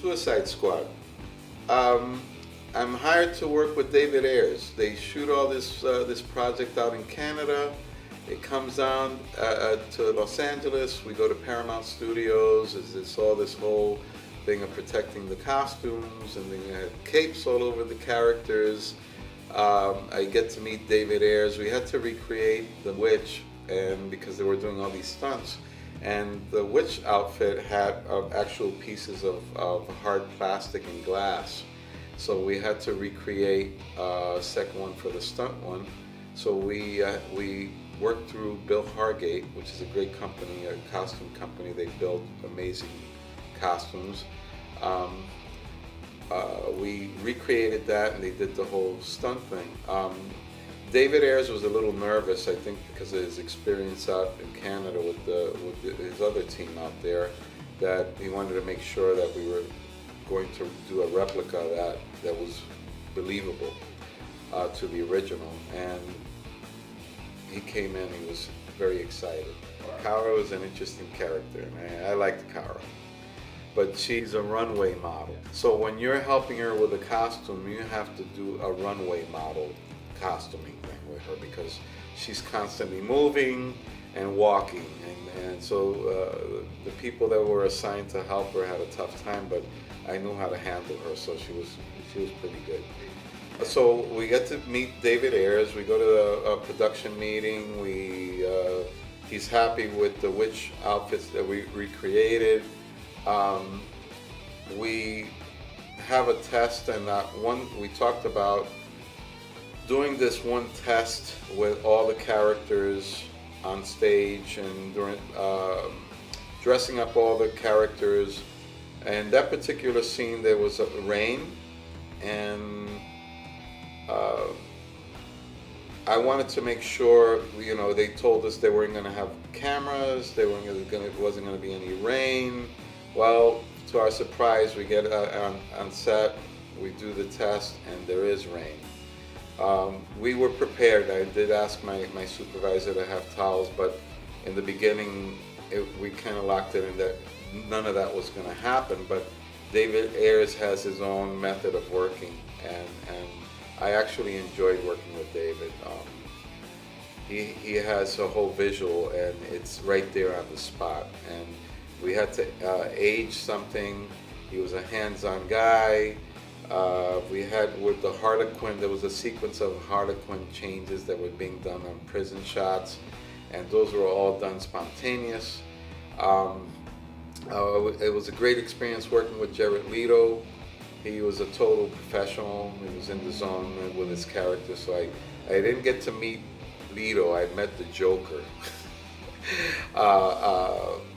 Suicide Squad. Um, I'm hired to work with David Ayers. They shoot all this project out in Canada. It comes down to Los Angeles. We go to Paramount Studios. It's all this whole thing of protecting the costumes, and then you had capes all over the characters. I get to meet David Ayers. We had to recreate the witch, and because they were doing all these stunts, and the witch outfit had actual pieces of hard plastic and glass. So we had to recreate a second one for the stunt one. So we worked through Bill Hargate, which is a great company, a costume company. They build amazing costumes. We recreated that, and they did the whole stunt thing. David Ayers was a little nervous, I think, because of his experience out in Canada with his other team out there, that he wanted to make sure that we were going to do a replica that was believable to the original. And he came in, he was very excited. Kara was an interesting character, and I liked Kara. But she's a runway model. So when you're helping her with a costume, you have to do a runway model costuming thing with her, because she's constantly moving and walking. And so the people that were assigned to help her had a tough time, but I knew how to handle her, so she was pretty good. So we get to meet David Ayers. We go to a production meeting. He's happy with the witch outfits that we recreated. We have a test, and we talked about doing this one test with all the characters on stage, and dressing up all the characters. And that particular scene, there was rain, and I wanted to make sure, they told us they weren't going to have cameras, it wasn't going to be any rain. Well, to our surprise, we get on set, we do the test, and there is rain. We were prepared. I did ask my supervisor to have towels, but in the beginning, we kind of locked it in that none of that was going to happen. But David Ayers has his own method of working, and I actually enjoyed working with David. He has a whole visual, and it's right there on the spot. And we had to age something. He was a hands-on guy. We had with the Harley Quinn, there was a sequence of Harley Quinn changes that were being done on prison shots, and those were all done spontaneous. It was a great experience working with Jared Leto. He was a total professional. He was in the zone with his character, so I didn't get to meet Leto. I met the Joker,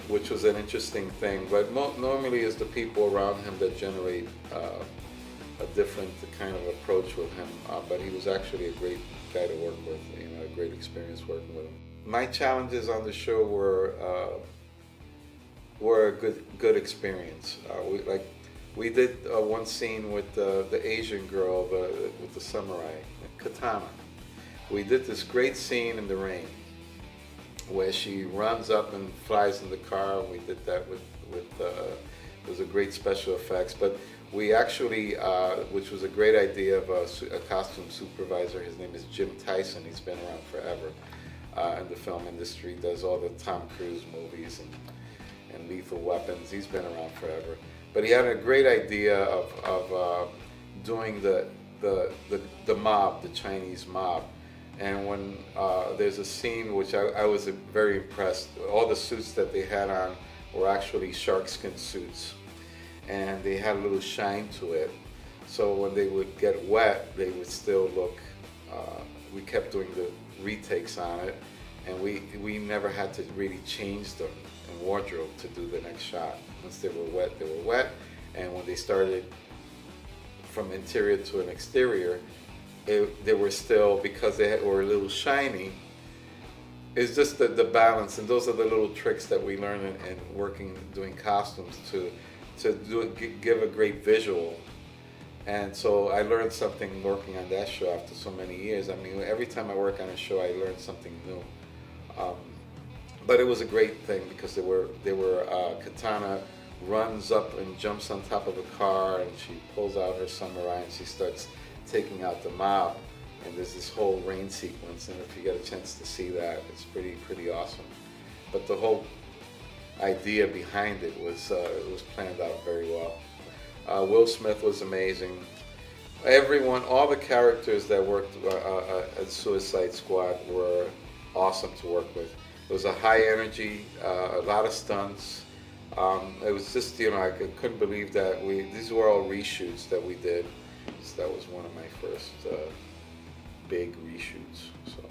which was an interesting thing. But normally it's the people around him that generate a different kind of approach with him. But he was actually a great guy to work with, a great experience working with him. My challenges on the show were a good experience. We did one scene with the Asian girl with the samurai, Katana. We did this great scene in the rain where she runs up and flies in the car. We did that with it was a great special effects. But we actually, which was a great idea of a costume supervisor. His name is Jim Tyson. He's been around forever in the film industry. Does all the Tom Cruise movies and Lethal Weapons. He's been around forever. But he had a great idea of doing the mob, the Chinese mob. And when there's a scene which I was very impressed, all the suits that they had on were actually sharkskin suits. And they had a little shine to it. So when they would get wet, they would still look, we kept doing the retakes on it. And we never had to really change them in wardrobe to do the next shot. Once they were wet. And when they started from interior to an exterior, they were still, because they were a little shiny. It's just the balance, and those are the little tricks that we learn in working, doing costumes to give a great visual. And so I learned something working on that show after so many years. I mean, every time I work on a show, I learn something new. But it was a great thing because they were Katana runs up and jumps on top of a car, and she pulls out her samurai and she starts taking out the mob. And there's this whole rain sequence, and if you get a chance to see that, it's pretty awesome. But the whole idea behind it was planned out very well. Will Smith was amazing. Everyone, all the characters that worked at Suicide Squad were awesome to work with. It was a high energy, a lot of stunts. It was just, I couldn't believe that these were all reshoots that we did. So that was one of my first big reshoots. So